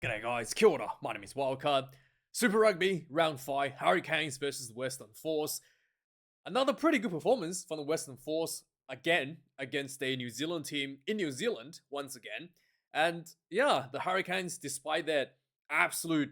G'day guys, kia ora, my name is Wildkard. Super Rugby, round 5, Hurricanes versus the Western Force. Another pretty good performance from the Western Force, again, against a New Zealand team in New Zealand, once again. And yeah, the Hurricanes, despite that absolute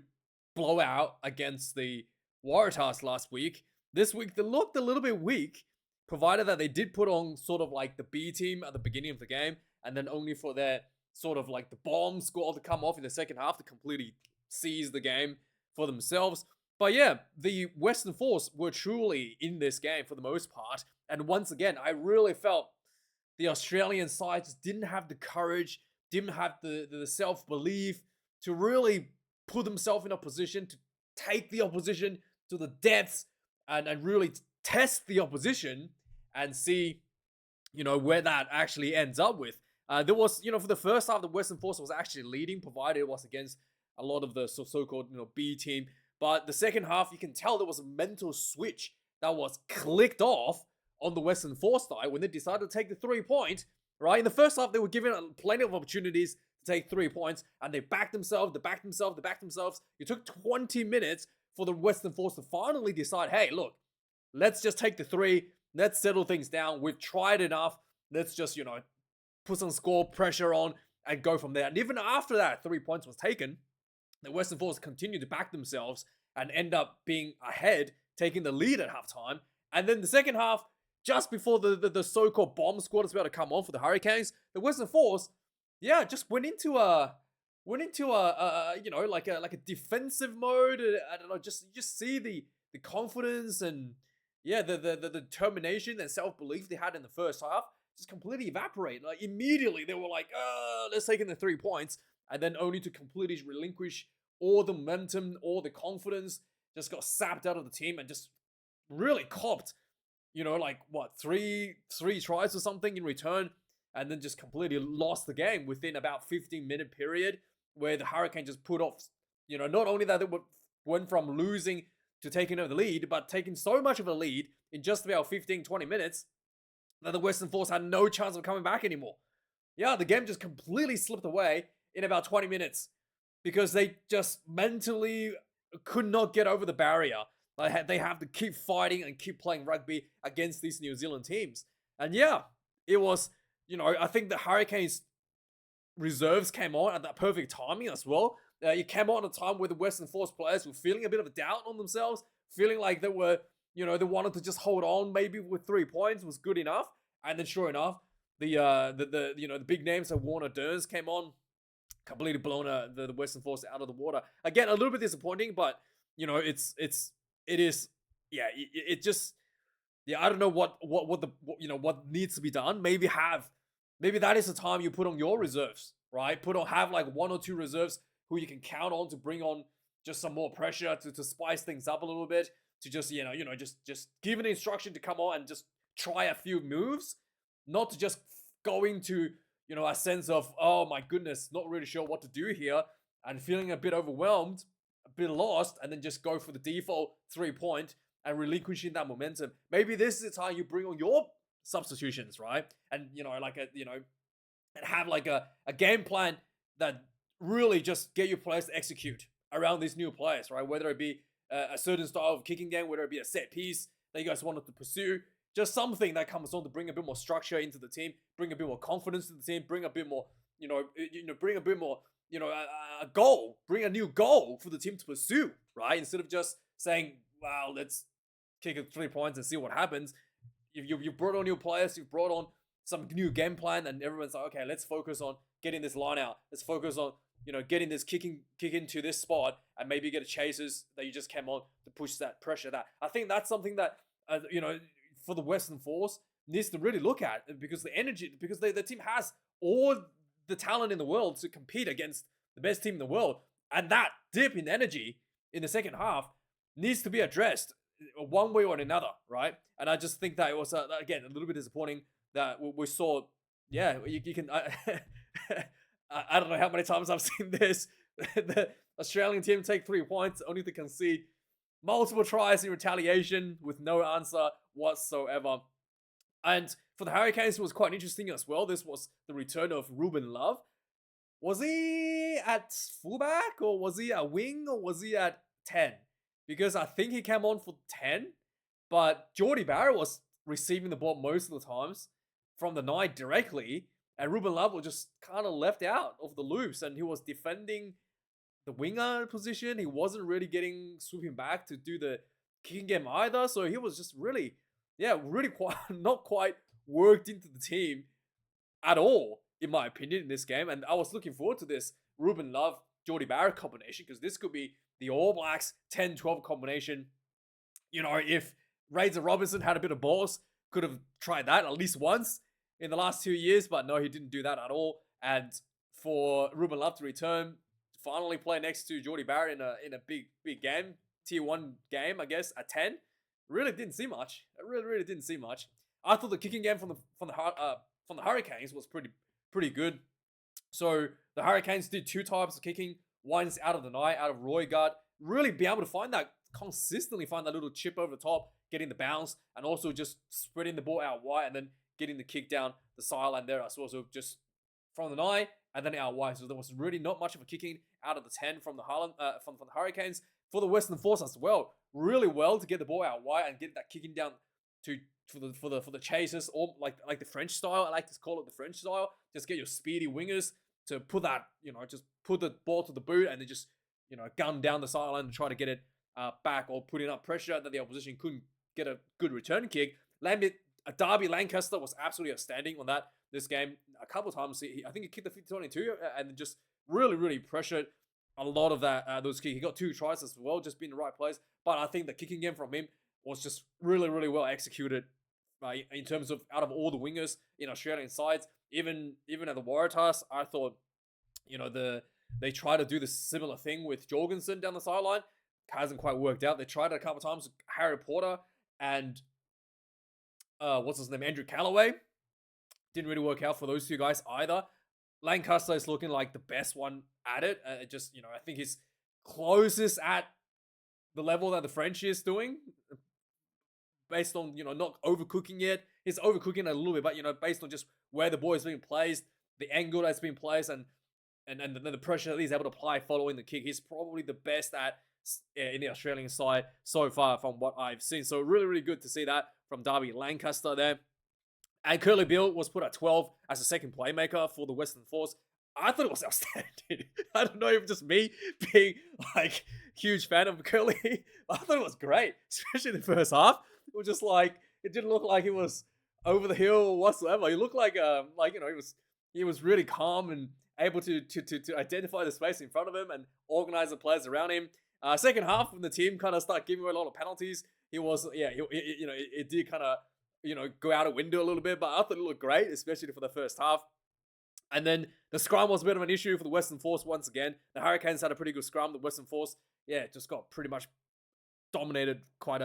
blowout against the Waratahs last week, this week they looked a little bit weak, provided that they did put on sort of like the B team at the beginning of the game, and then only for their sort of like the bomb squad to come off in the second half to completely seize the game for themselves. But yeah, the Western Force were truly in this game for the most part. And once again, I really felt the Australian side just didn't have the courage, didn't have the self belief to really put themselves in a position to take the opposition to the depths and really test the opposition and see, where that actually ends up with. There was, for the first half, the Western Force was actually leading, provided it was against a lot of the so-called, B team. But the second half, you can tell there was a mental switch that was clicked off on the Western Force side when they decided to take the 3 point, right? In the first half, they were given plenty of opportunities to take 3 points, and they backed themselves, they backed themselves, they backed themselves. It took 20 minutes for the Western Force to finally decide, hey, look, let's just take the 3, let's settle things down. We've tried enough. Let's just, put some score pressure on and go from there. And even after that 3 points was taken, the Western Force continued to back themselves and end up being ahead, taking the lead at halftime. And then the second half, just before the so-called bomb squad is about to come on for the Hurricanes, the Western Force, just went into a like a defensive mode. I don't know, just see the confidence and the determination and self-belief they had in the first half just completely evaporate. Like immediately they were like, let's take in the 3 points, and then only to completely relinquish all the momentum, all the confidence, just got sapped out of the team and just really copped, like what, three tries or something in return, and then just completely lost the game within about 15-minute period where the Hurricane just put off, not only that they went from losing to taking over the lead, but taking so much of a lead in just about 15-20 minutes that the Western Force had no chance of coming back anymore. Yeah, the game just completely slipped away in about 20 minutes because they just mentally could not get over the barrier. They have to keep fighting and keep playing rugby against these New Zealand teams. And yeah, it was, I think the Hurricanes reserves came on at that perfect timing as well. It came on at a time where the Western Force players were feeling a bit of a doubt on themselves, feeling like they were, they wanted to just hold on maybe with 3 points was good enough. And then sure enough, the big names like Warner Durns came on, completely blown the Western Force out of the water. Again, a little bit disappointing, but it is, it just, I don't know what needs to be done. Maybe that is the time you put on your reserves, right? Have like 1 or 2 reserves who you can count on to bring on just some more pressure to spice things up a little bit, to just just give an instruction to come on and just try a few moves, not to just go into a sense of, oh my goodness, not really sure what to do here and feeling a bit overwhelmed, a bit lost, and then just go for the default 3 point and relinquishing that momentum. Maybe this is the time you bring on your substitutions, right? And and have like a game plan that really just get your players to execute around these new players, right? Whether it be a certain style of kicking game, whether it be a set piece that you guys wanted to pursue, just something that comes on to bring a bit more structure into the team, bring a bit more confidence to the team, bring a bit more, bring a bit more, a goal, bring a new goal for the team to pursue, right? Instead of just saying, wow, let's kick it 3 points and see what happens. You brought on new players, you've brought on some new game plan, and everyone's like, okay, let's focus on getting this line out. Let's focus on getting this kick into this spot, and maybe get a chasers that you just came on to push that pressure. That I think that's something that for the Western Force needs to really look at, because the team has all the talent in the world to compete against the best team in the world, and that dip in energy in the second half needs to be addressed one way or another, right? And I just think that it was again a little bit disappointing that we saw. Yeah, you can. I don't know how many times I've seen this. The Australian team take 3 points only to concede multiple tries in retaliation with no answer whatsoever. And for the Hurricanes, it was quite interesting as well. This was the return of Ruben Love. Was he at fullback or was he at wing or was he at 10? Because I think he came on for 10, but Geordie Barrett was receiving the ball most of the times from the 9 directly, and Ruben Love was just kind of left out of the loops, and he was defending the winger position. He wasn't really getting swooping back to do the kicking game either, so he was just really, really quite not quite worked into the team at all, in my opinion, in this game. And I was looking forward to this Ruben Love, Geordie Barrett combination because this could be the All Blacks 10-12 combination. You know, if Razor Robinson had a bit of balls, could have tried that at least once in the last 2 years, but no, he didn't do that at all. And for Ruben Love to return, to finally play next to Geordie Barrett in a big game, tier 1 game, I guess, at 10, really didn't see much. I really didn't see much. I thought the kicking game from the Hurricanes was pretty good. So the Hurricanes did 2 types of kicking. One's out of the night, out of Roygard. Really be able to consistently find that little chip over the top, getting the bounce, and also just spreading the ball out wide and then getting the kick down the sideline there as well. So just from the 9 and then out wide. So there was really not much of a kicking out of the 10 from the from the Hurricanes. For the Western Force as well, really well to get the ball out wide and get that kicking down for the chasers, or like the French style. I like to call it the French style. Just get your speedy wingers to put that, just put the ball to the boot and then just, gun down the sideline and try to get it back, or putting up pressure that the opposition couldn't get a good return kick. Darby Lancaster was absolutely outstanding on this game. A couple of times, I think he kicked the 50-22 and just really pressured a lot of those kicks. He got 2 tries as well, just being in the right place. But I think the kicking game from him was just really well executed in terms of out of all the wingers in Australian sides. Even at the Waratahs, I thought, they tried to do the similar thing with Jorgensen down the sideline. Hasn't quite worked out. They tried it a couple of times with Harry Porter and what's his name, Andrew Callaway. Didn't really work out for those 2 guys either. Lancaster is looking like the best one at it. I think he's closest at the level that the French is doing, based on, not overcooking it. He's overcooking it a little bit, but, based on just where the ball is being placed, the angle that's being placed, and the pressure that he's able to apply following the kick. He's probably the best at in the Australian side so far from what I've seen. So really good to see that from Darby Lancaster there. And Curly Bill was put at 12 as a second playmaker for the Western Force. I thought it was outstanding. I don't know if it's just me being like huge fan of Curly. I thought it was great, especially in the first half. It was just like, it didn't look like he was over the hill whatsoever. He looked like he was really calm and able to identify the space in front of him and organize the players around him. Second half, when the team kind of started giving away a lot of penalties, it did kind of, go out a window a little bit, but I thought it looked great, especially for the first half. And then the scrum was a bit of an issue for the Western Force once again. The Hurricanes had a pretty good scrum. The Western Force, just got pretty much dominated quite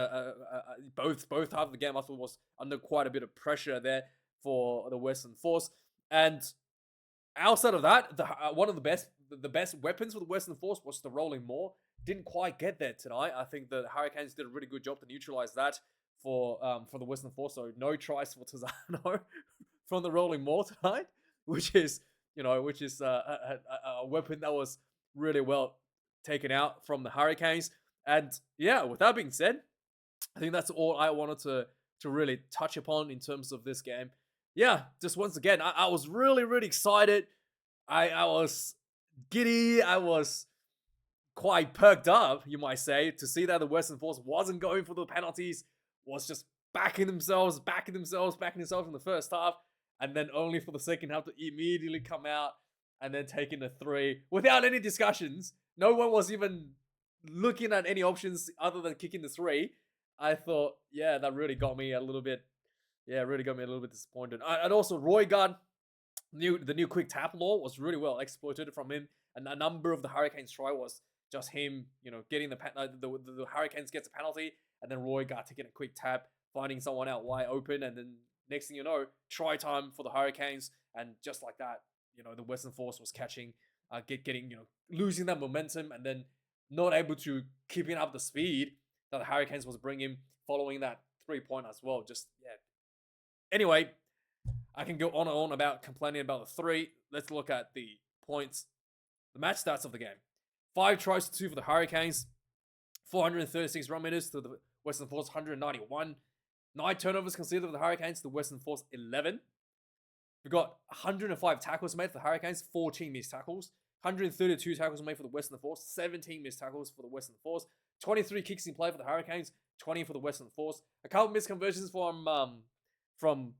both half of the game. I thought was under quite a bit of pressure there for the Western Force. And outside of that, one of the best weapons for the Western Force was the rolling maul. Didn't quite get there tonight. I think the Hurricanes did a really good job to neutralize that for the Western Force. So no tries for Tizano from the rolling maul tonight, which is a weapon that was really well taken out from the Hurricanes. And with that being said, I think that's all I wanted to really touch upon in terms of this game. Just once again, I was really excited. I was giddy. I was quite perked up, you might say, to see that the Western Force wasn't going for the penalties, was just backing themselves in the first half, and then only for the second half to immediately come out and then taking the 3 without any discussions. No one was even looking at any options other than kicking the 3. I thought, that really got me a little bit, disappointed. And also Roygard, the new quick tap law was really well exploited from him, and a number of the Hurricanes try was just him, getting the Hurricanes gets a penalty, and then Roygard taking a quick tap, finding someone out wide open, and then next thing you know, try time for the Hurricanes, and just like that, the Western Force was catching, losing that momentum, and then not able to keeping up the speed that the Hurricanes was bringing following that 3-point as well. Anyway, I can go on and on about complaining about the 3. Let's look at the points. The match stats of the game: 5 tries to 2 for the Hurricanes, 436 run meters to the Western Force 191, 9 turnovers conceded for the Hurricanes to the Western Force 11. We got 105 tackles made for the Hurricanes, 14 missed tackles. 132 tackles made for the Western Force, 17 missed tackles for the Western Force. 23 kicks in play for the Hurricanes, 20 for the Western Force. A couple missed conversions from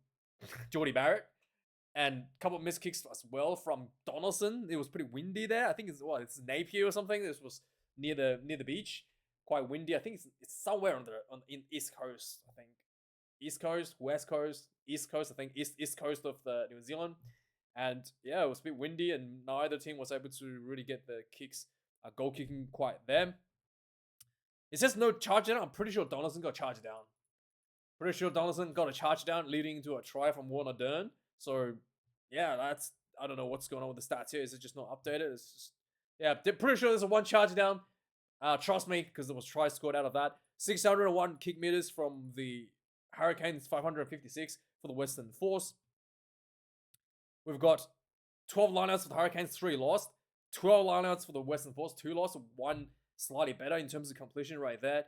Geordie Barrett, and a couple of missed kicks as well from Donaldson. It was pretty windy there. I think it's Napier or something. This was near the beach, quite windy. I think it's somewhere in East Coast. I think East Coast, West Coast, East Coast. I think East Coast of the New Zealand. And yeah, it was a bit windy, and neither team was able to really get the kicks, goal kicking quite there. It says no charge down. I'm pretty sure Donaldson got charged down. Pretty sure Donaldson got a charge down, leading to a try from Warner Dern. So yeah, I don't know what's going on with the stats here. Is it just not updated? It's just, yeah, pretty sure there's a 1 charge down. Trust me, because there was tries scored out of that. 601 kick meters from the Hurricanes, 556 for the Western Force. We've got 12 lineouts for the Hurricanes, 3 lost. 12 lineouts for the Western Force, 2 lost, 1 slightly better in terms of completion right there.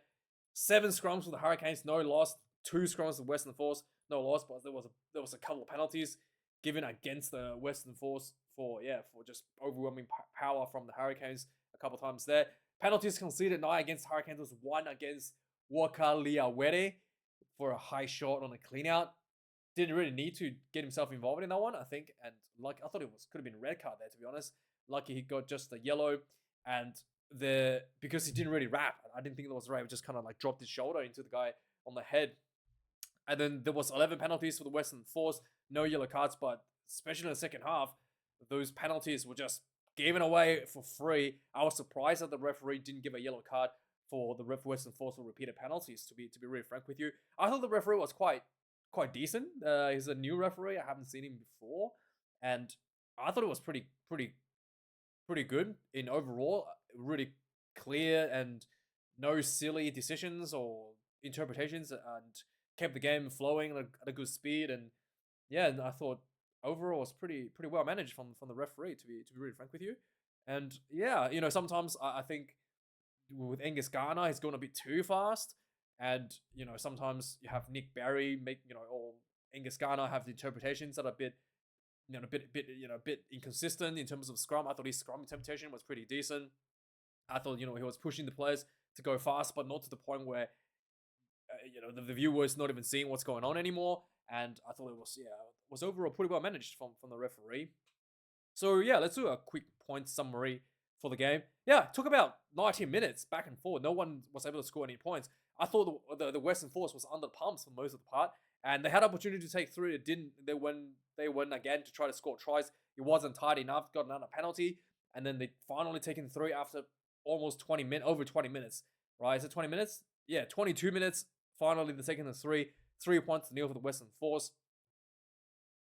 7 scrums for the Hurricanes, no loss. 2 scrums for the Western Force, no loss. But there was a couple of penalties given against the Western Force for just overwhelming power from the Hurricanes a couple of times there. Penalties conceded 9 against the Hurricanes, was 1 against Wildkard for a high shot on a clean out. Didn't really need to get himself involved in that one, I think. And I thought could have been a red card there, to be honest. Lucky he got just a yellow, and because he didn't really wrap. I didn't think it was right. He just kind of like dropped his shoulder into the guy on the head. And then there was 11 penalties for the Western Force, no yellow cards, but especially in the second half, those penalties were just given away for free. I was surprised that the referee didn't give a yellow card for the Western Force for repeated penalties. To be really frank with you, I thought the referee was quite decent. He's a new referee. I haven't seen him before, and I thought it was pretty good in overall. Really clear and no silly decisions or interpretations, and kept the game flowing at a good speed. And yeah, I thought overall it's pretty well managed from the referee. To be really frank with you, and yeah, sometimes I think with Angus Garner, he's going a bit too fast. And, sometimes you have Nick Barry or Angus Garner have the interpretations that are a bit inconsistent in terms of scrum. I thought his scrum interpretation was pretty decent. I thought, he was pushing the players to go fast, but not to the point where, the viewer's not even seeing what's going on anymore. And I thought it was overall pretty well managed from the referee. So yeah, let's do a quick point summary for the game. Yeah, it took about 90 minutes back and forth. No one was able to score any points. I thought the Western Force was under pumps for most of the part, and they had opportunity to take 3. It didn't. They went again to try to score tries. It wasn't tight enough. Got another penalty, and then they finally taken 3 after almost 20 minutes, over 20 minutes. Right? Is it 20 minutes? Yeah, 22 minutes. Finally, they're taking the 3 points to nil for the Western Force.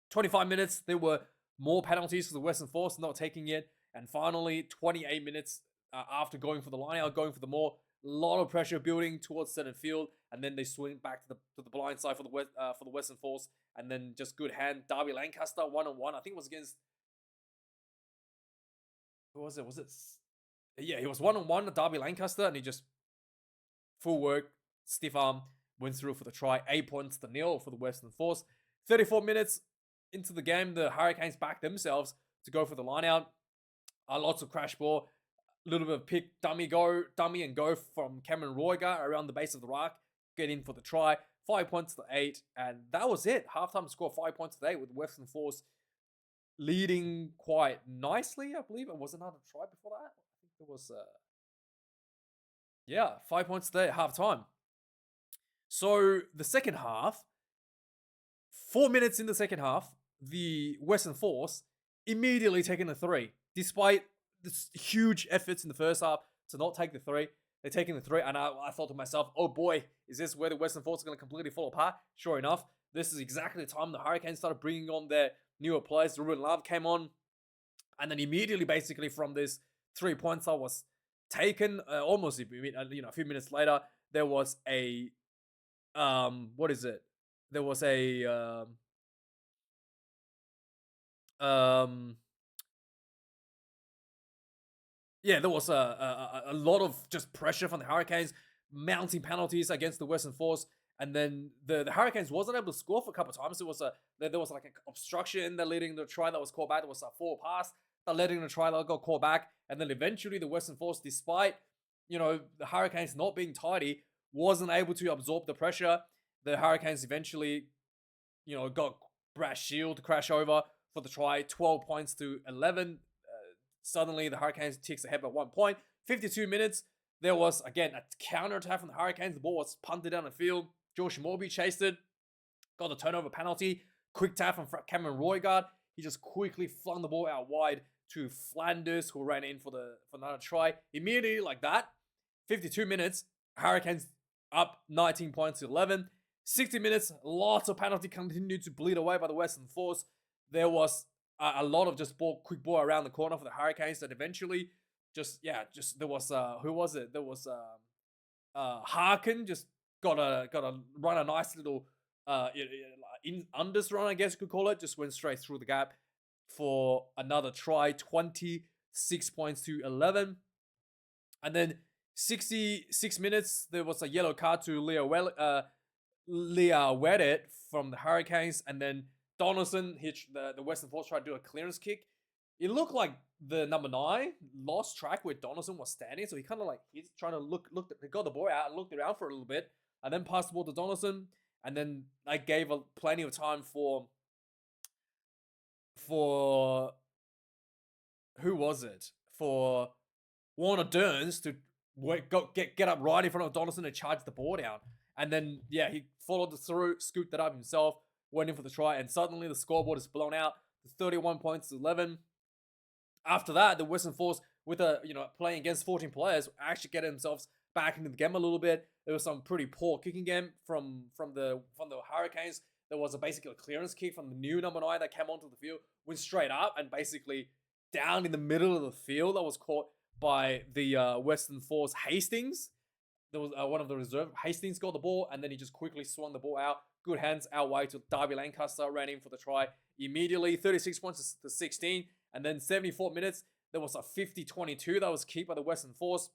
25 minutes, there were more penalties for the Western Force, not taking it, and finally 28 minutes after going for the line out, going for the more. A lot of pressure building towards center field, and then they swing back to the blind side for the Western Force, and then just good hand. Darby Lancaster 1-on-1. I think it was against. Who was it? Was it? Yeah, he was 1-on-1. Darby Lancaster, and he just full work, stiff arm, went through for the try. 8 points to nil for the Western Force. 34 minutes into the game, the Hurricanes backed themselves to go for the line out. Lots of crash ball. A little bit of pick, dummy and go from Cameron Roygar around the base of the rack, get in for the try. 5 points to 8, and that was it. Halftime score 5 points to 8 with Western Force leading quite nicely, I believe. It was another try before that. I think it was 5 points to 8 at halftime. So the second half, 4 minutes in the second half, the Western Force immediately taking a 3, despite this huge efforts in the first half to not take the 3. They're taking the 3, and I thought to myself, oh boy, is this where the Western Force is going to completely fall apart? Sure enough, this is exactly the time the Hurricanes started bringing on their newer players. Ruben Love came on, and then immediately, basically from this 3 points that was taken, almost a few minutes later, there was a There was a Yeah, there was a lot of just pressure from the Hurricanes, mounting penalties against the Western Force, and then the Hurricanes wasn't able to score for a couple of times. There was like an obstruction that leading the try that was called back. There was a forward pass that leading the try that got called back, and then eventually the Western Force, despite the Hurricanes not being tidy, wasn't able to absorb the pressure. The Hurricanes eventually got Brad Shield to crash over for the try, 12 points to 11. Suddenly, the Hurricanes ticks ahead by 1 point. 52 minutes, there was, again, a counter-attack from the Hurricanes. The ball was punted down the field. Josh Morby chased it, got the turnover penalty. Quick tap from Cameron Roygard. He just quickly flung the ball out wide to Flanders, who ran in for another try. Immediately, like that, 52 minutes, Hurricanes up 19 points to 11. 60 minutes, lots of penalty continued to bleed away by the Western Force. There was a lot of just quick ball around the corner for the Hurricanes that eventually there was who was it? There was Harkin just got a run a nice little unders run, I guess you could call it. Just went straight through the gap for another try, 26 points to 11. And then 66 minutes, there was a yellow card to Leah Wedded from the Hurricanes, and then Donaldson hit the Western Force tried to do a clearance kick. It looked like the number 9 lost track where Donaldson was standing, so he kind of like he's trying to he got the ball out and looked around for a little bit, and then passed the ball to Donaldson, and then I gave plenty of time for who was it? For Warner Derns to get up right in front of Donaldson and charge the ball down. And then, he followed through, scooped it up himself, went in for the try, and suddenly the scoreboard is blown out to 31 points to 11. After that, the Western Force, with playing against 14 players, actually get themselves back into the game a little bit. There was some pretty poor kicking game from the Hurricanes. There was basically a clearance kick from the new number 9 that came onto the field, went straight up and basically down in the middle of the field. That was caught by the Western Force Hastings. There was one of the reserve. Hastings got the ball, and then he just quickly swung the ball out. Good hands out wide to Darby Lancaster, ran in for the try immediately. 36 points to 16. And then 74 minutes, there was a 50-22 that was kicked by the Western Force.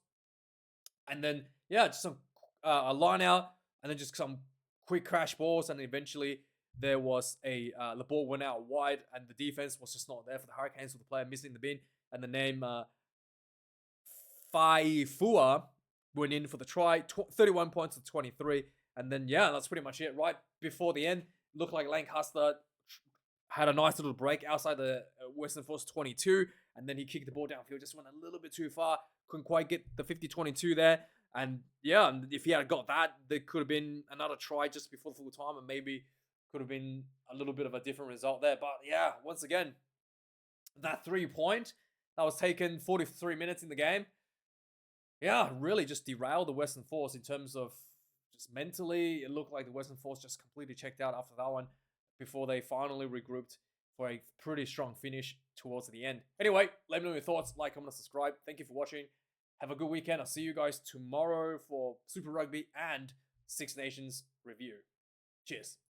And then, just some a line out, and then just some quick crash balls, and eventually there was the ball went out wide, and the defense was just not there for the Hurricanes, with the player missing the bin, and the name Faifua went in for the try, 31 points to 23. And then, that's pretty much it. Right before the end, looked like Lancaster had a nice little break outside the Western Force 22, and then he kicked the ball downfield, just went a little bit too far, couldn't quite get the 50-22 there. And if he had got that, there could have been another try just before full time, and maybe could have been a little bit of a different result there. But once again, that 3-point that was taken 43 minutes in the game, really just derailed the Western Force in terms of just mentally. It looked like the Western Force just completely checked out after that one before they finally regrouped for a pretty strong finish towards the end. Anyway, let me know your thoughts. Like, comment, and subscribe. Thank you for watching. Have a good weekend. I'll see you guys tomorrow for Super Rugby and Six Nations review. Cheers.